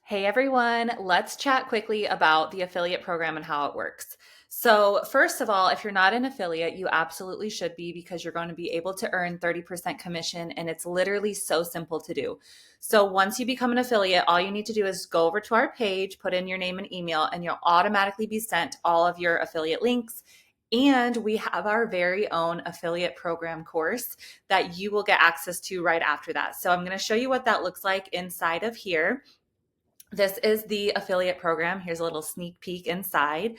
Hey everyone, let's chat quickly about the affiliate program and how it works. So, first of all, if you're not an affiliate, you absolutely should be because you're going to be able to earn 30% commission and it's literally so simple to do. So, once you become an affiliate, all you need to do is go over to our page, put in your name and email, and you'll automatically be sent all of your affiliate links. And we have our very own affiliate program course that you will get access to right after that. So, I'm going to show you what that looks like inside of here. This is the affiliate program. Here's a little sneak peek inside.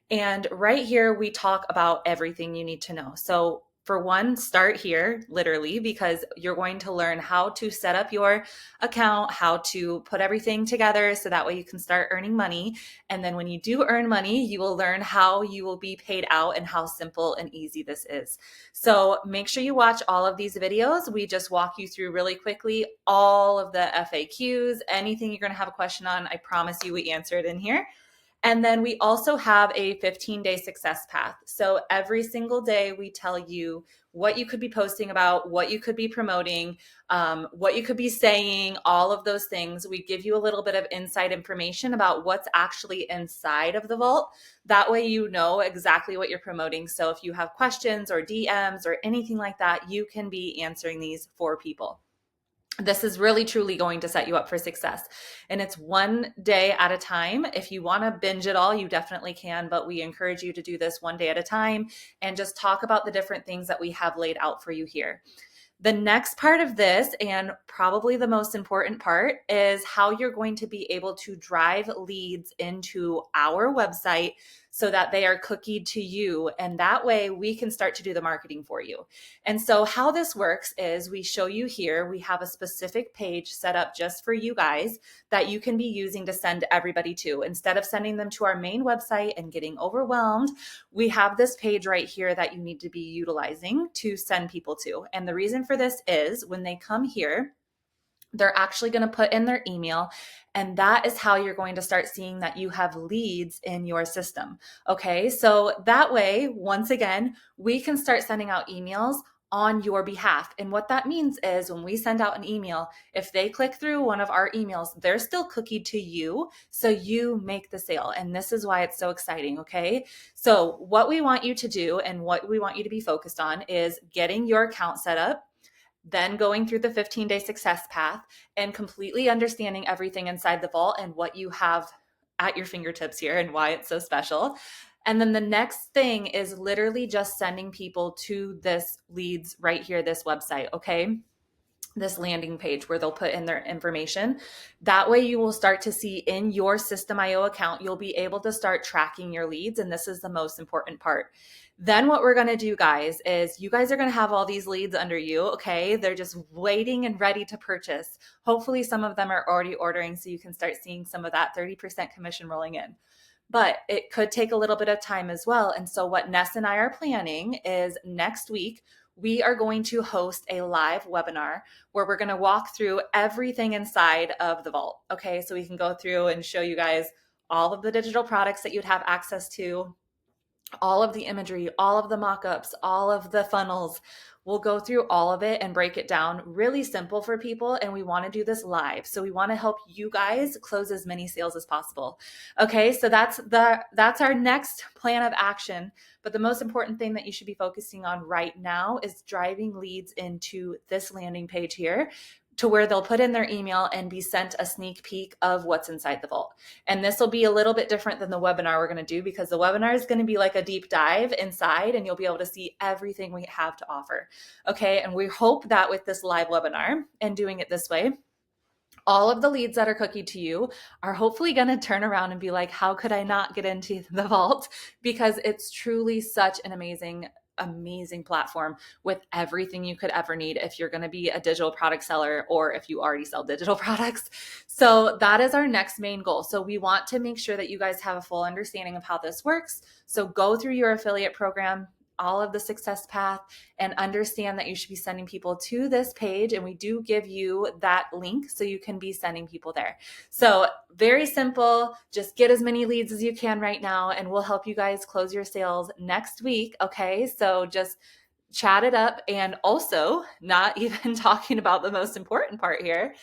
And right here, we talk about everything you need to know. So, for one, start here, literally, because you're going to learn how to set up your account, how to put everything together so that way you can start earning money. And then when you do earn money, you will learn how you will be paid out and how simple and easy this is. So, make sure you watch all of these videos. We just walk you through really quickly all of the FAQs, anything you're going to have a question on. I promise you we answer it in here. And then we also have a 15-day success path. So every single day we tell you what you could be posting about, what you could be promoting, what you could be saying, all of those things. We give you a little bit of inside information about what's actually inside of the vault. That way you know exactly what you're promoting. So if you have questions or DMs or anything like that, you can be answering these for people. This is really truly going to set you up for success. And it's one day at a time. If you want to binge it all, you definitely can, but we encourage you to do this one day at a time and just talk about the different things that we have laid out for you here. The next part of this, and probably the most important part, is how you're going to be able to drive leads into our website so that they are cookied to you. And that way we can start to do the marketing for you. And so, how this works is we show you here, we have a specific page set up just for you guys that you can be using to send everybody to. Instead of sending them to our main website and getting overwhelmed, we have this page right here that you need to be utilizing to send people to. And the reason for this is when they come here, they're actually going to put in their email, and that is how you're going to start seeing that you have leads in your system. Okay, so that way, once again, we can start sending out emails on your behalf. And what that means is when we send out an email, if they click through one of our emails, they're still cookied to you, so you make the sale. And this is why it's so exciting. Okay, so what we want you to do and what we want you to be focused on is getting your account set up, then going through the 15-day success path and completely understanding everything inside the vault and what you have at your fingertips here and why it's so special. And then the next thing is literally just sending people to this leads right here, this website, okay? This landing page where they'll put in their information. That way you will start to see in your System.io account, you'll be able to start tracking your leads. And this is the most important part. Then what we're going to do, guys, is you guys are going to have all these leads under you. Okay. They're just waiting and ready to purchase. Hopefully some of them are already ordering so you can start seeing some of that 30% commission rolling in. But it could take a little bit of time as well. And so what Ness and I are planning is next week, we are going to host a live webinar where we're going to walk through everything inside of the vault. Okay, so we can go through and show you guys all of the digital products that you'd have access to, all of the imagery, all of the mock-ups, all of the funnels. We'll go through all of it and break it down really simple for people. And we want to do this live. So we want to help you guys close as many sales as possible. Okay, so that's our next plan of action. But the most important thing that you should be focusing on right now is driving leads into this landing page here, to where they'll put in their email and be sent a sneak peek of what's inside the vault. And this will be a little bit different than the webinar we're going to do, because the webinar is going to be like a deep dive inside and you'll be able to see everything we have to offer. Okay. And we hope that with this live webinar and doing it this way, all of the leads that are cookied to you are hopefully going to turn around and be like, how could I not get into the vault? Because it's truly such an amazing platform with everything you could ever need if you're going to be a digital product seller or if you already sell digital products. So that is our next main goal. So we want to make sure that you guys have a full understanding of how this works. So go through your affiliate program, all of the success path, and understand that you should be sending people to this page. And we do give you that link so you can be sending people there. So very simple, just get as many leads as you can right now, and we'll help you guys close your sales next week. Okay. So just chat it up. And also, not even talking about the most important part here,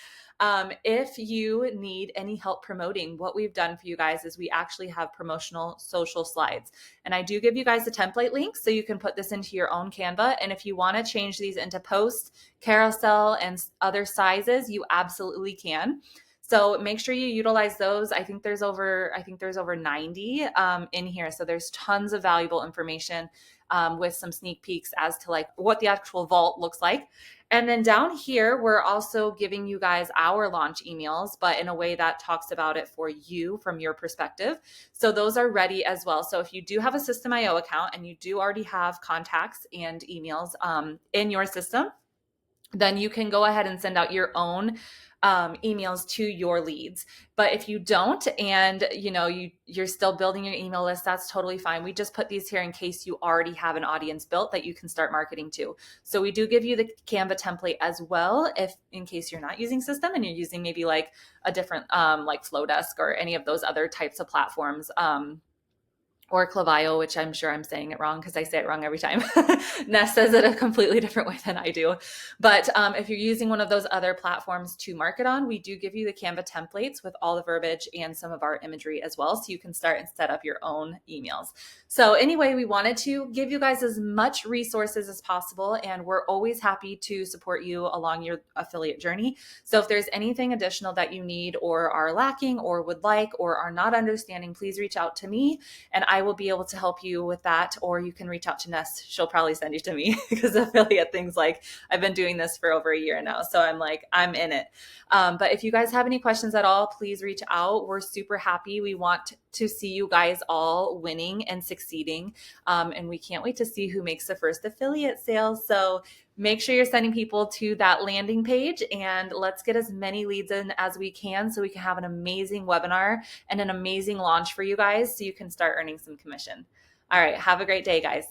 If you need any help promoting, what we've done for you guys is we actually have promotional social slides. And I do give you guys a template link so you can put this into your own Canva. And if you want to change these into post, carousel, and other sizes, you absolutely can. So make sure you utilize those. I think there's over 90 in here. So there's tons of valuable information with some sneak peeks as to like what the actual vault looks like. And then down here, we're also giving you guys our launch emails, but in a way that talks about it for you from your perspective. So those are ready as well. So if you do have a System.io account and you do already have contacts and emails in your system, then you can go ahead and send out your own emails to your leads. But if you don't, and you're still building your email list, that's totally fine. We just put these here in case you already have an audience built that you can start marketing to. So we do give you the Canva template as well, if in case you're not using System and you're using maybe like a different like Flowdesk or any of those other types of platforms. Or Klaviyo, which I'm sure I'm saying it wrong because I say it wrong every time. Ness says it a completely different way than I do. But if you're using one of those other platforms to market on, we do give you the Canva templates with all the verbiage and some of our imagery as well. So you can start and set up your own emails. So anyway, we wanted to give you guys as much resources as possible. And we're always happy to support you along your affiliate journey. So if there's anything additional that you need or are lacking or would like or are not understanding, please reach out to me and I will be able to help you with that. Or you can reach out to Ness. She'll probably send you to me because affiliate things, like I've been doing this for over a year now. So I'm in it. But if you guys have any questions at all, please reach out. We're super happy. We want to see you guys all winning and succeeding. And we can't wait to see who makes the first affiliate sale. So make sure you're sending people to that landing page and let's get as many leads in as we can so we can have an amazing webinar and an amazing launch for you guys so you can start earning some commission. All right. Have a great day, guys.